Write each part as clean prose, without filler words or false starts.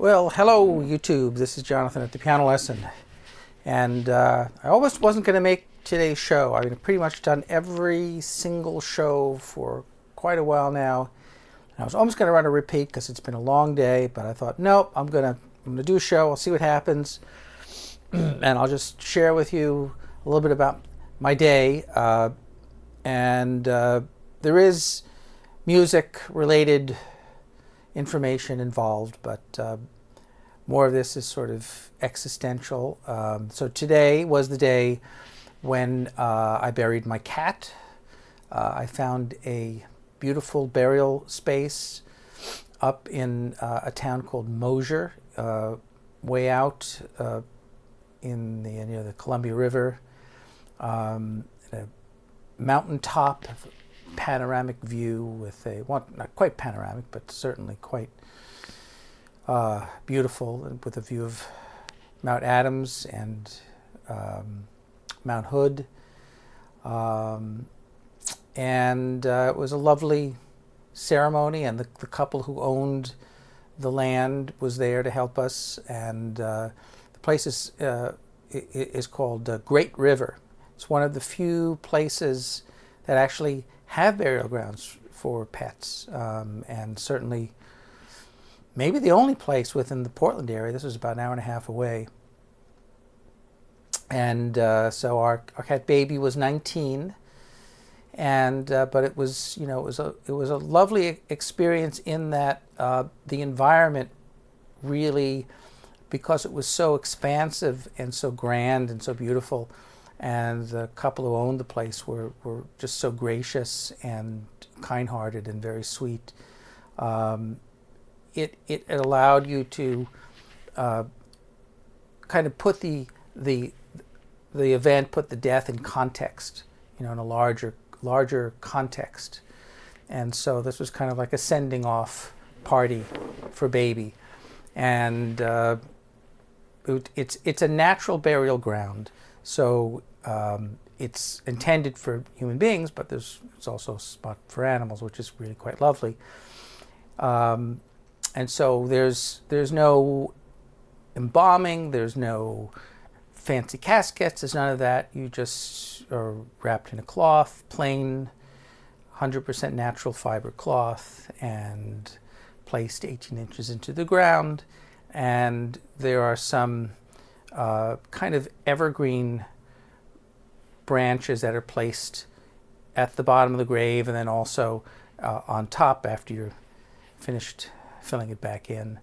Well, hello YouTube. This is Jonathan at the Piano Lesson, and I almost wasn't going to make today's show. I've pretty much done every single show for quite a while now. I was almost going to run a repeat because it's been a long day, but I thought, nope, I'm gonna do a show. I'll see what happens, and I'll just share with you a little bit about my day. And there is music-related information involved, but more of this is sort of existential. So today was the day when I buried my cat. I found a beautiful burial space up in a town called Mosier, way out in the near the Columbia River, a mountaintop panoramic view with a, well, not quite panoramic, but certainly quite beautiful, and with a view of Mount Adams and Mount Hood. And it was a lovely ceremony, and the couple who owned the land was there to help us. And the place is called Great River. It's one of the few places that actually have burial grounds for pets, and certainly maybe the only place within the Portland area. This was about an hour and a half away. And so our cat baby was 19, and but it was, you know, it was a lovely experience in that the environment really, because it was so expansive and so grand and so beautiful, and the couple who owned the place were just so gracious and kind-hearted and very sweet. It allowed you to kind of put the event, put the death in context, you know, in a larger context. And so this was kind of like a sending off party for baby. And it's a natural burial ground. So it's intended for human beings, but it's also a spot for animals, which is really quite lovely. And so there's no embalming, there's no fancy caskets, there's none of that. You just are wrapped in a cloth, plain 100% natural fiber cloth, and placed 18 inches into the ground. And there are some kind of evergreen branches that are placed at the bottom of the grave, and then also on top after you're finished filling it back in,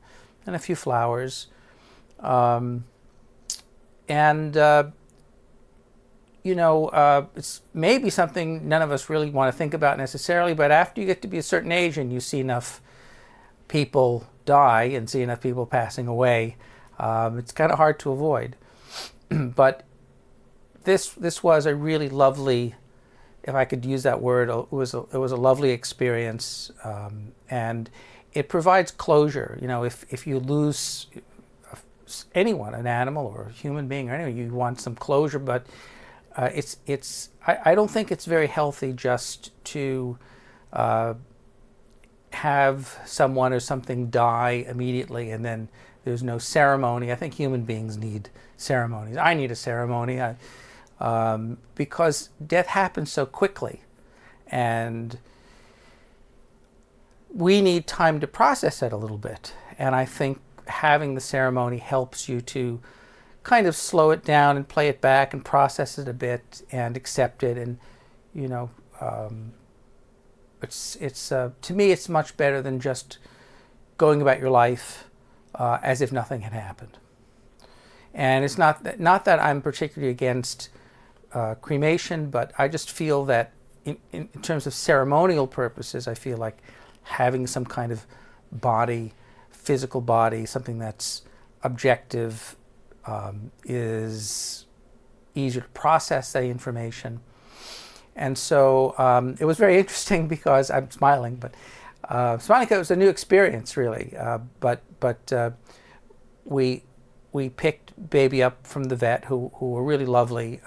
and a few flowers. You know, it's maybe something none of us really want to think about necessarily, but after you get to be a certain age and you see enough people die and see enough people passing away, it's kind of hard to avoid. But this was a really lovely, if I could use that word, it was a lovely experience, and it provides closure. You know, if you lose anyone, an animal or a human being or anyone, you want some closure. But I don't think it's very healthy just to have someone or something die immediately and then there's no ceremony. I think human beings need ceremonies. I need a ceremony. Because death happens so quickly, and we need time to process it a little bit. And I think having the ceremony helps you to kind of slow it down and play it back and process it a bit and accept it. And, you know, to me, it's much better than just going about your life as if nothing had happened. And it's not that I'm particularly against cremation, but I just feel that in terms of ceremonial purposes, I feel like having some kind of body, physical body, something that's objective, is easier to process the information. And so it was very interesting because I'm smiling, but smiling because it was a new experience, really. But we picked baby up from the vet, who were really lovely.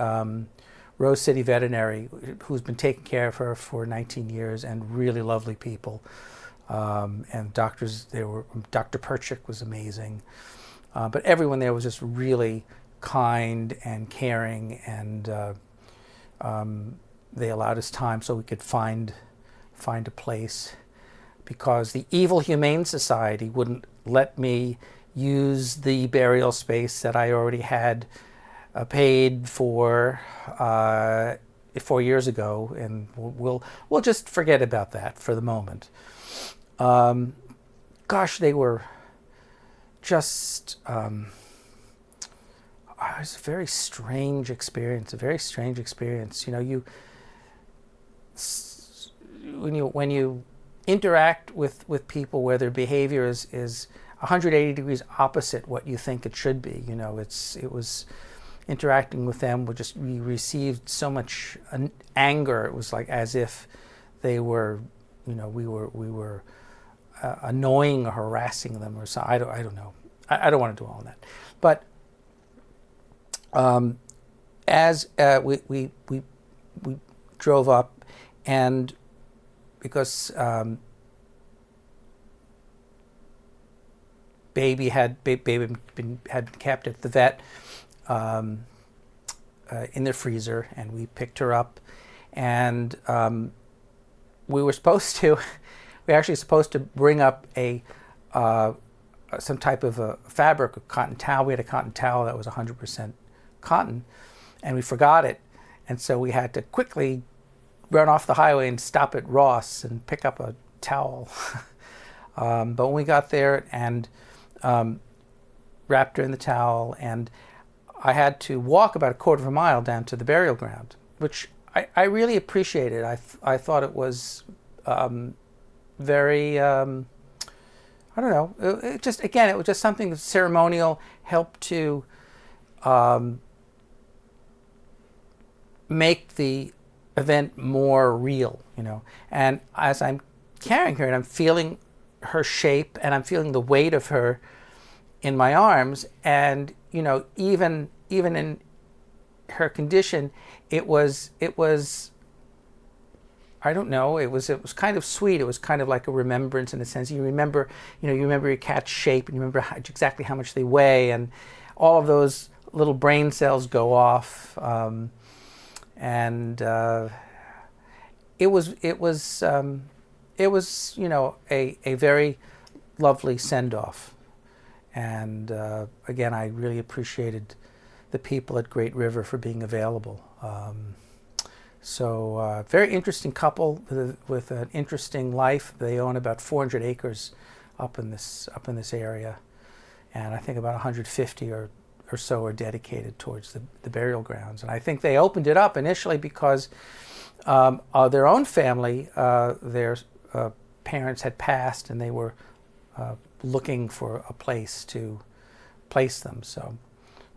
Rose City Veterinary, who's been taking care of her for 19 years, and really lovely people. And doctors, Dr. Perchik was amazing. But everyone there was just really kind and caring, and they allowed us time so we could find a place, because the Evil Humane Society wouldn't let me use the burial space that I already had paid for 4 years ago, and we'll just forget about that for the moment. Gosh, they were just it was a very strange experience. You know, when you interact with people where their behavior is 180 degrees opposite what you think it should be. You know, it was interacting with them. We received so much anger. It was like as if they were, you know, we were annoying or harassing them or something. I don't know. I don't want to do all that. But as we drove up, and because baby had been kept at the vet in the freezer, and we picked her up, and we were supposed to. We were actually supposed to bring up some type of a fabric, a cotton towel. We had a cotton towel that was 100% cotton, and we forgot it, and so we had to quickly run off the highway and stop at Ross and pick up a towel. But when we got there and wrapped her in the towel, and I had to walk about a quarter of a mile down to the burial ground, which I really appreciated. I thought it was very, I don't know, it was just something ceremonial, helped to make the event more real, you know. And as I'm carrying her and I'm feeling her shape and I'm feeling the weight of her in my arms, and you know, even in her condition, it was I don't know, it was kind of sweet. It was kind of like a remembrance in a sense. You remember your cat's shape, and you remember exactly how much they weigh, and all of those little brain cells go off. And it was you know, a very lovely send-off. And again, I really appreciated the people at Great River for being available. So very interesting couple with an interesting life. They own about 400 acres up in this area, and I think about 150 or so are dedicated towards the burial grounds. And I think they opened it up initially because their own family, their parents had passed, and they were looking for a place to place them. So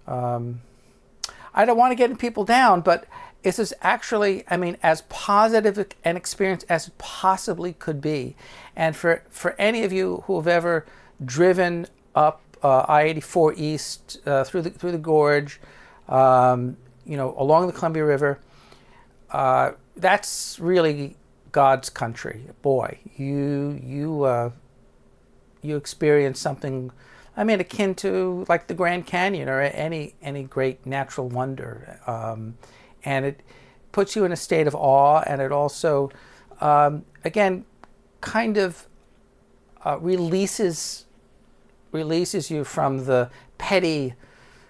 I don't want to get people down, but this is actually, I mean, as positive an experience as it possibly could be. And for any of you who have ever driven up I-84 East through the gorge, you know, along the Columbia River, that's really God's country. Boy, you experience something, I mean, akin to like the Grand Canyon or any great natural wonder, and it puts you in a state of awe, and it also, again, kind of releases you from the petty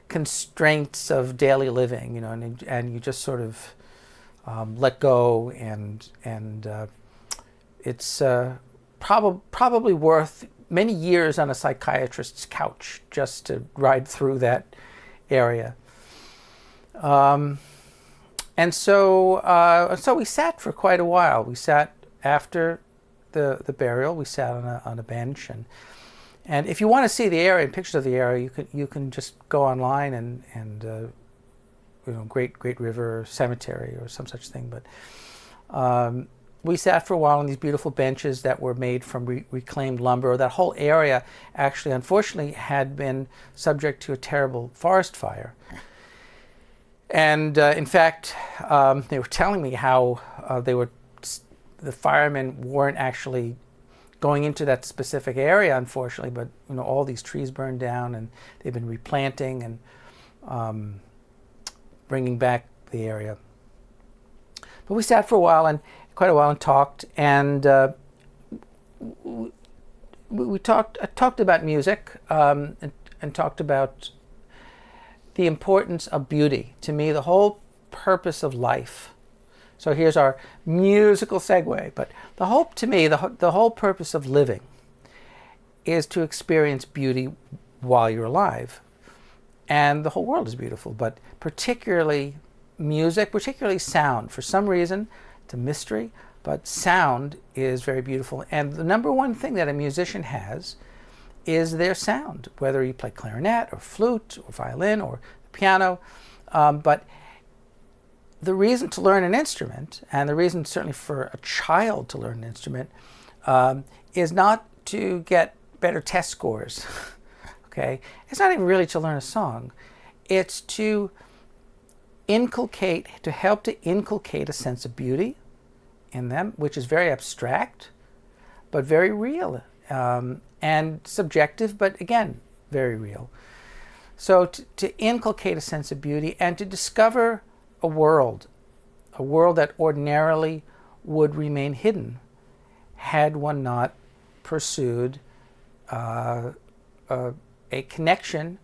constraints of daily living, you know, and you just sort of let go, and it's probably worth many years on a psychiatrist's couch just to ride through that area. And so we sat for quite a while. We sat after the burial. We sat on a bench, and if you want to see the area and pictures of the area, you can just go online and you know, Great River Cemetery or some such thing. But we sat for a while on these beautiful benches that were made from reclaimed lumber. That whole area actually, unfortunately, had been subject to a terrible forest fire. And in fact, they were telling me how the firemen weren't actually going into that specific area, unfortunately, but all these trees burned down, and they've been replanting and bringing back the area. But we sat for quite a while, and talked, and we talked about music, and talked about the importance of beauty. To me, the whole purpose of life. So here's our musical segue. But the whole purpose of living is to experience beauty while you're alive. And the whole world is beautiful, but particularly music, particularly sound. For some reason, it's a mystery, but sound is very beautiful. And the number one thing that a musician has is their sound, whether you play clarinet or flute or violin or piano. But the reason to learn an instrument, and the reason certainly for a child to learn an instrument, is not to get better test scores. Okay? It's not even really to learn a song. It's to help to inculcate a sense of beauty in them, which is very abstract, but very real, and subjective, but again, very real. So to inculcate a sense of beauty and to discover a world that ordinarily would remain hidden had one not pursued a connection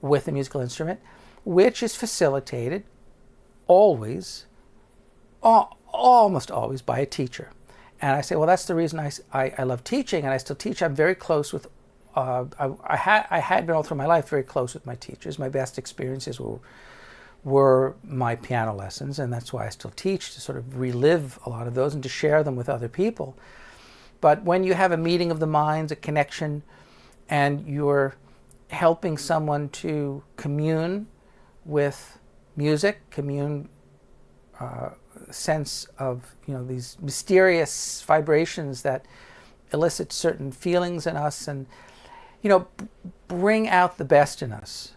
with a musical instrument, which is facilitated almost always by a teacher. And I say, well, that's the reason I love teaching, and I still teach. I'm very close with, I had been all through my life very close with my teachers. My best experiences were my piano lessons, and that's why I still teach, to sort of relive a lot of those and to share them with other people. But when you have a meeting of the minds, a connection, and you're helping someone to commune with music, sense of these mysterious vibrations that elicit certain feelings in us, and bring out the best in us.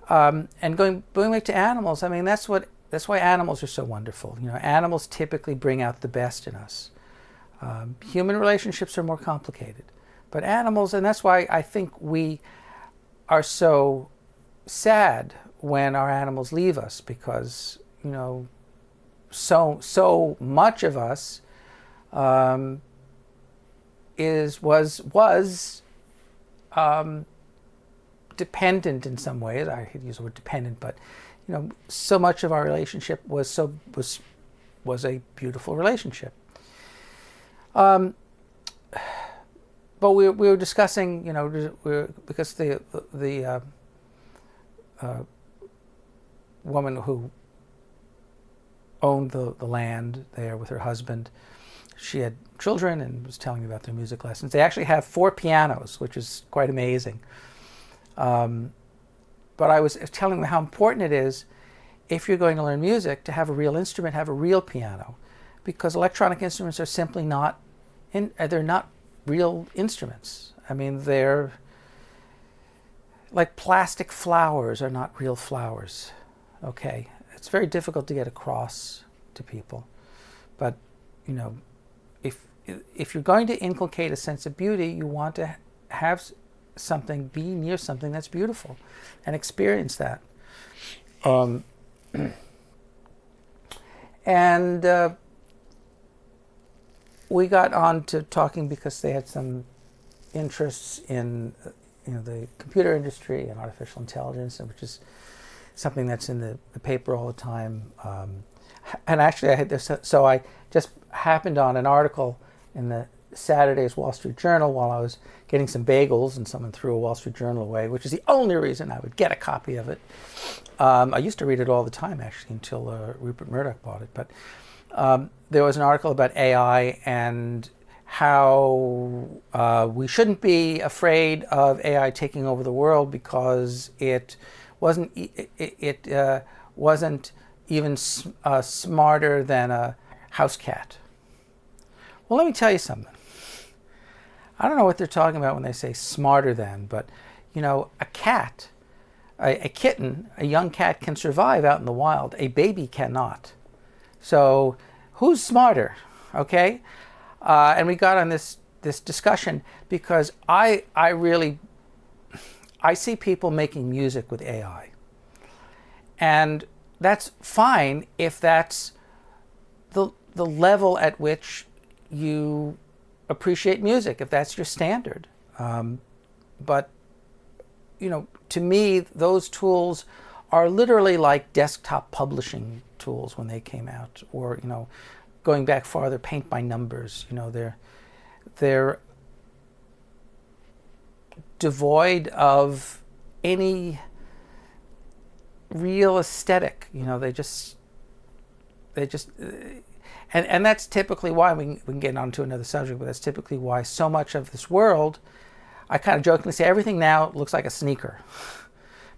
And going back to animals, I mean that's why animals are so wonderful. Animals typically bring out the best in us. Human relationships are more complicated, but animals, and that's why I think we are so sad when our animals leave us, because so much of us was dependent in some ways. I hate to use the word dependent, but so much of our relationship was a beautiful relationship. But we were discussing, because the woman who owned the land there with her husband, she had children and was telling me about their music lessons. They actually have 4 pianos, which is quite amazing. But I was telling them how important it is, if you're going to learn music, to have a real instrument, have a real piano, because electronic instruments are simply they're not real instruments. I mean, they're like plastic flowers are not real flowers. Okay, it's very difficult to get across to people, but if you're going to inculcate a sense of beauty, you want to have be near something that's beautiful and experience that. And we got on to talking because they had some interests in the computer industry and artificial intelligence, which is something that's in the paper all the time. And actually, I just happened on an article in the Saturday's Wall Street Journal while I was getting some bagels, and someone threw a Wall Street Journal away, which is the only reason I would get a copy of it. I used to read it all the time, actually, until Rupert Murdoch bought it. But there was an article about AI and how we shouldn't be afraid of AI taking over the world because it wasn't even smarter than a house cat. Well, let me tell you something. I don't know what they're talking about when they say smarter than, but a cat, a kitten, a young cat can survive out in the wild. A baby cannot. So who's smarter? Okay? And we got on this this discussion because I see people making music with AI. And that's fine if that's the level at which you appreciate music, if that's your standard. But, to me, those tools are literally like desktop publishing tools when they came out, or, going back farther, paint by numbers. They're devoid of any real aesthetic. And that's typically why we can get onto another subject, but that's typically why so much of this world, I kind of jokingly say everything now looks like a sneaker.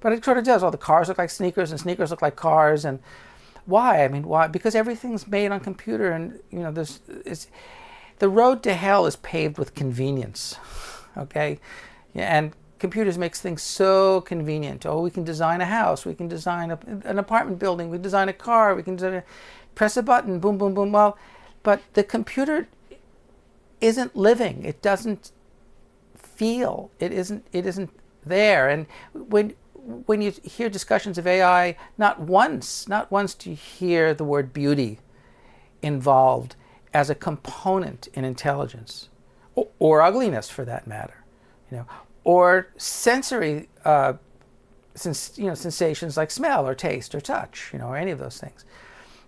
But it sort of does. All the cars look like sneakers and sneakers look like cars. And why? Why? Because everything's made on computer, and the road to hell is paved with convenience. Okay? And computers makes things so convenient. Oh, we can design a house, we can design an apartment building, we can design a car, we can press a button, boom, boom, boom. Well, but the computer isn't living. It doesn't feel. It isn't there. And when you hear discussions of AI, not once do you hear the word beauty involved as a component in intelligence, or ugliness for that matter, or sensory sensations like smell or taste or touch, or any of those things.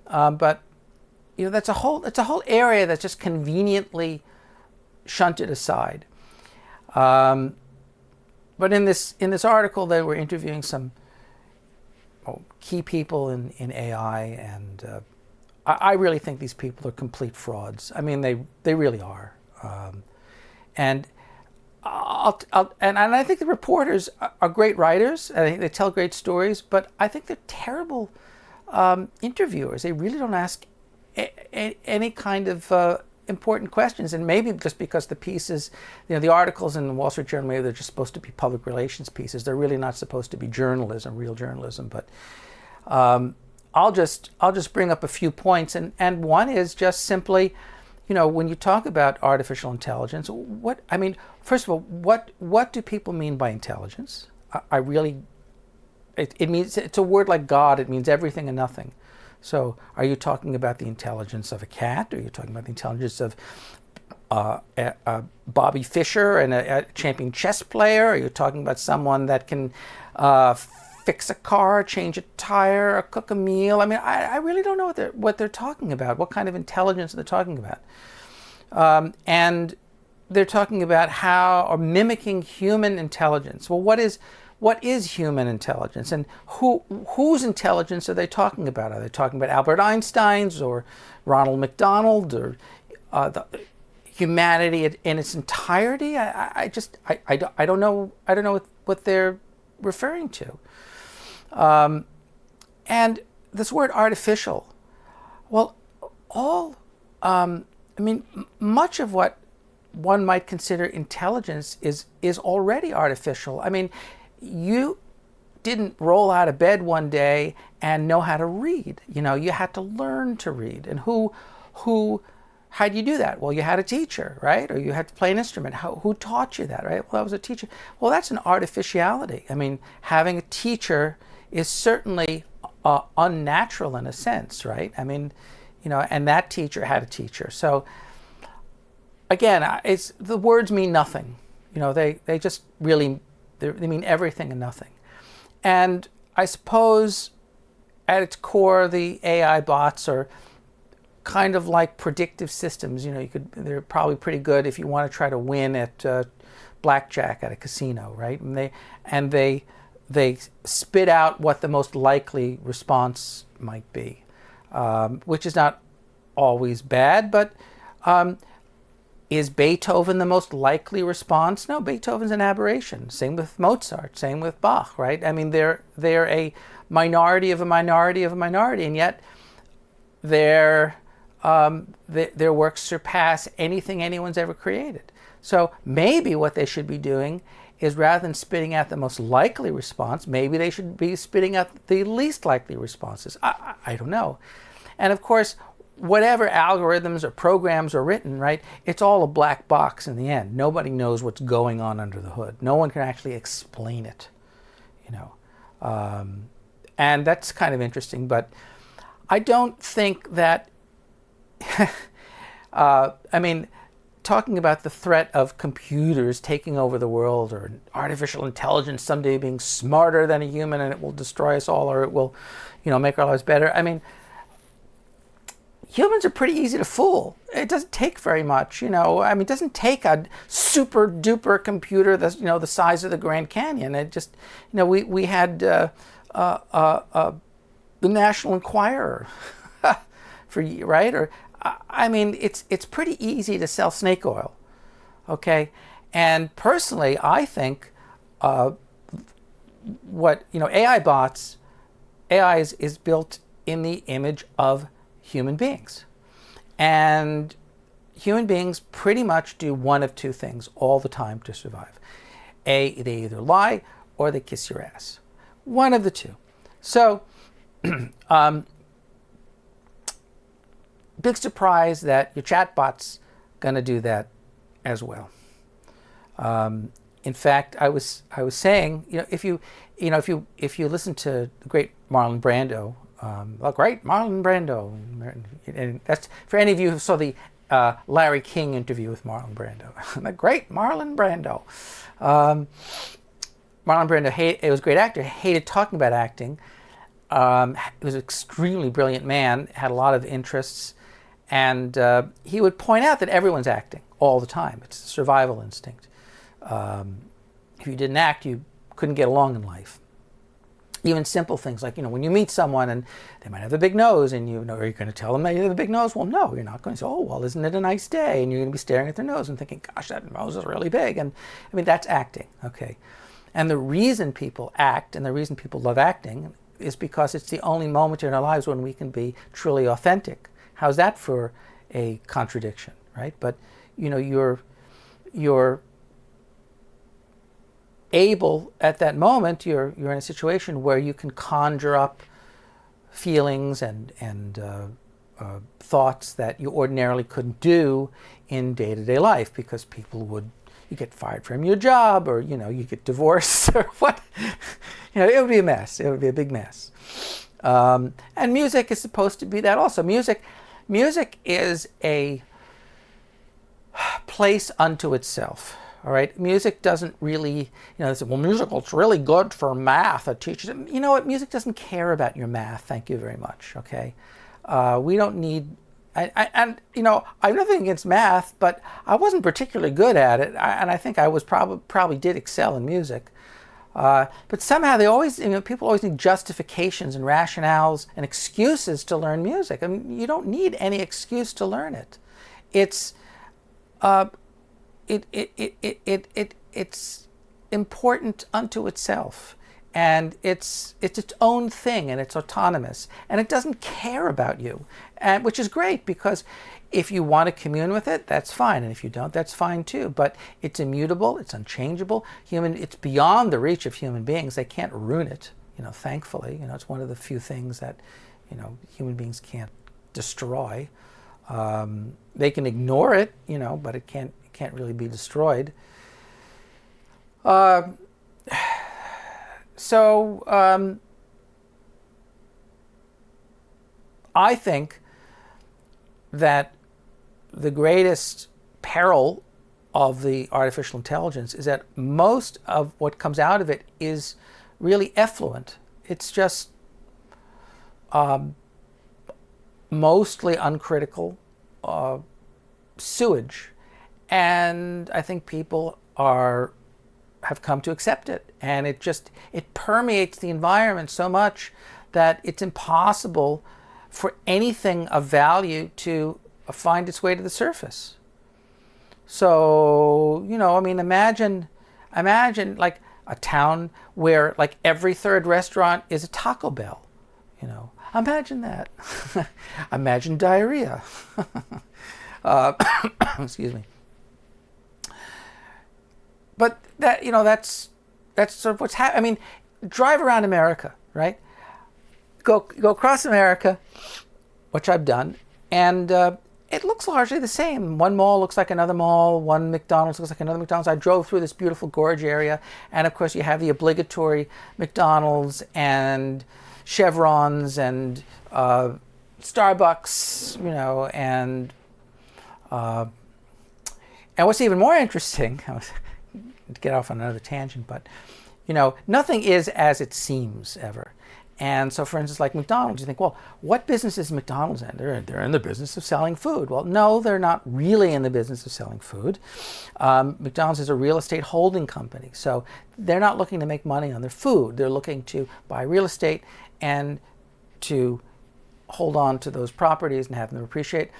But that's a whole area that's just conveniently shunted aside. But in this article, they were interviewing some key people in AI, and I really think these people are complete frauds. They really are. And I think the reporters are great writers. I think they tell great stories, but I think they're terrible interviewers. They really don't ask any kind of important questions. And maybe just because the pieces, the articles in the Wall Street Journal, maybe they're just supposed to be public relations pieces. They're really not supposed to be journalism, real journalism. But I'll just bring up a few points, and one is just simply, when you talk about artificial intelligence, first of all, what do people mean by intelligence? It means, it's a word like God. It means everything and nothing. So are you talking about the intelligence of a cat? Are you talking about the intelligence of Bobby Fischer and a champion chess player? Are you talking about someone that can fix a car, change a tire, or cook a meal? I really don't know what they're talking about, what kind of intelligence they're talking about. And they're talking about or mimicking human intelligence. Well, what is human intelligence, and whose intelligence are they talking about? Are they talking about Albert Einstein's or Ronald McDonald, or the humanity in its entirety? I don't know what they're referring to. And this word artificial, well, much of what one might consider intelligence is already artificial. You didn't roll out of bed one day and know how to read. You had to learn to read. And how do you do that? Well, you had a teacher, right? Or you had to play an instrument. Who taught you that, right? Well, I was a teacher. Well, that's an artificiality. Having a teacher is certainly unnatural in a sense, right? And that teacher had a teacher. So again, the words mean nothing. They just really, they mean everything and nothing. And I suppose at its core, the AI bots are kind of like predictive systems. They're probably pretty good if you want to try to win at blackjack at a casino, right? And they spit out what the most likely response might be, which is not always bad, but is Beethoven the most likely response? No, Beethoven's an aberration. Same with Mozart, same with Bach, right? They're a minority of a minority of a minority, and yet their works surpass anything anyone's ever created. So maybe what they should be doing is, rather than spitting out the most likely response, maybe they should be spitting out the least likely responses. I don't know. And of course, whatever algorithms or programs are written, right, it's all a black box in the end. Nobody knows what's going on under the hood. No one can actually explain it, you know. And that's kind of interesting, but I don't think that, I mean, talking about the threat of computers taking over the world, or artificial intelligence someday being smarter than a human and it will destroy us all, or it will, you know, make our lives better. I mean, humans are pretty easy to fool. It doesn't take very much, you know. I mean, it doesn't take a super duper computer that's, you know, the size of the Grand Canyon. It just, you know, we had the National Enquirer, right? Or I mean, it's pretty easy to sell snake oil, okay? And personally, I think what, you know, AI is built in the image of human beings. And human beings pretty much do one of two things all the time to survive. They either lie or they kiss your ass. One of the two. So, big surprise that your chatbot's going to do that as well. In fact, I was saying, you know, if you listen to the great Marlon Brando, and that's for any of you who saw the Larry King interview with Marlon Brando. The great Marlon Brando. Marlon Brando he was a great actor. Hated talking about acting. He was an extremely brilliant man. Had a lot of interests. And he would point out that everyone's acting all the time. It's a survival instinct. If you didn't act, you couldn't get along in life. Even simple things like, you know, when you meet someone and they might have a big nose, and you know, are you going to tell them they have a big nose? Well, no, you're not going to say, oh, well, isn't it a nice day? And you're going to be staring at their nose and thinking, gosh, that nose is really big. And I mean, that's acting, okay? And the reason people act and the reason people love acting is because it's the only moment in our lives when we can be truly authentic. How's that for a contradiction, right? But, you know, you're able at that moment, you're in a situation where you can conjure up feelings and thoughts that you ordinarily couldn't do in day-to-day life, because you get fired from your job, or, you know, you get divorced, or what, you know, it would be a mess. It would be a big mess. And music is supposed to be that also. Music is a place unto itself. All right, music doesn't really, you know, they say, well, it's really good for math. It teaches it. You know what? Music doesn't care about your math. Thank you very much. Okay, we don't need. And you know, I have nothing against math, but I wasn't particularly good at it, and I think I was probably did excel in music. But somehow people always need justifications and rationales and excuses to learn music. I mean, you don't need any excuse to learn it. It's it's important unto itself, and it's its own thing, and it's autonomous, and it doesn't care about you, and which is great, because if you want to commune with it, that's fine, and if you don't, that's fine too. But it's immutable, it's unchangeable. It's beyond the reach of human beings. They can't ruin it, you know, thankfully. You know, it's one of the few things that, you know, human beings can't destroy. They can ignore it, you know, but it can't really be destroyed. So I think that the greatest peril of the artificial intelligence is that most of what comes out of it is really effluent. It's just mostly uncritical sewage. And I think people have come to accept it. And it permeates the environment so much that it's impossible for anything of value to find its way to the surface. So, you know, I mean, imagine like a town where like every third restaurant is a Taco Bell, you know. Imagine that. Imagine diarrhea. Excuse me. But that, you know, that's sort of what's happening. I mean, drive around America, right? Go across America, which I've done, And it looks largely the same. One mall looks like another mall. One McDonald's looks like another McDonald's. I drove through this beautiful gorge area, and of course you have the obligatory McDonald's and Chevrons and Starbucks, and what's even more interesting, to get off on another tangent, but nothing is as it seems ever. And so, for instance, like McDonald's, you think, well, what business is McDonald's in? They're in the business of selling food. Well, no, they're not really in the business of selling food. McDonald's is a real estate holding company. So they're not looking to make money on their food. They're looking to buy real estate and to hold on to those properties and have them appreciate.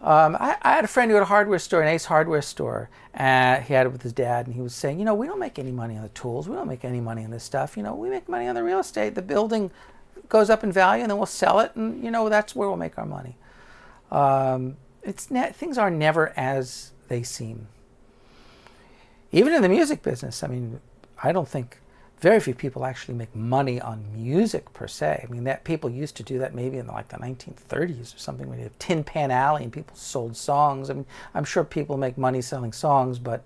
I had a friend who had a hardware store, an Ace hardware store. He had it with his dad, and he was saying, we don't make any money on the tools. We don't make any money on this stuff. We make money on the real estate. The building goes up in value, and then we'll sell it, and, that's where we'll make our money. Things are never as they seem. Even in the music business, I don't think very few people actually make money on music per se. That people used to do that maybe in like the 1930s or something, when you have Tin Pan Alley and people sold songs. I'm sure people make money selling songs, but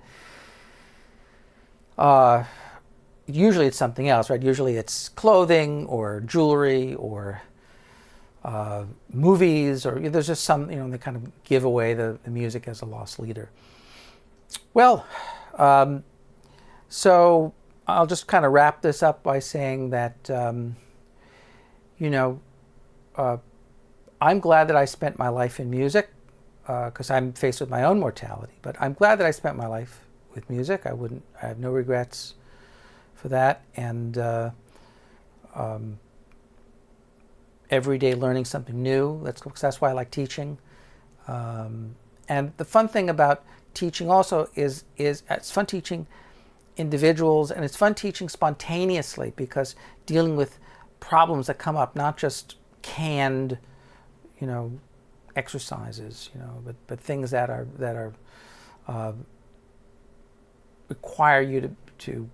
usually it's something else, right? Usually it's clothing or jewelry or movies, or there's just some, they kind of give away the music as a lost leader. Well, so I'll just kind of wrap this up by saying that, I'm glad that I spent my life in music, because I'm faced with my own mortality. But I'm glad that I spent my life with music. I have no regrets for that. And every day learning something new. That's why I like teaching. And the fun thing about teaching also is it's fun teaching individuals, and it's fun teaching spontaneously, because dealing with problems that come up, not just canned, exercises, but things that are require you to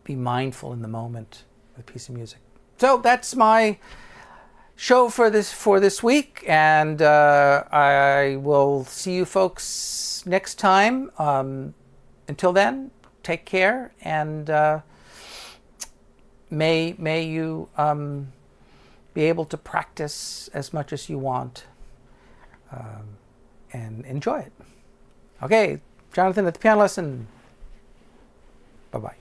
be mindful in the moment with a piece of music. So that's my show for this week, and I will see you folks next time. Until then, take care, and may you be able to practice as much as you want, and enjoy it. Okay, Jonathan at the Piano Lesson. Bye-bye.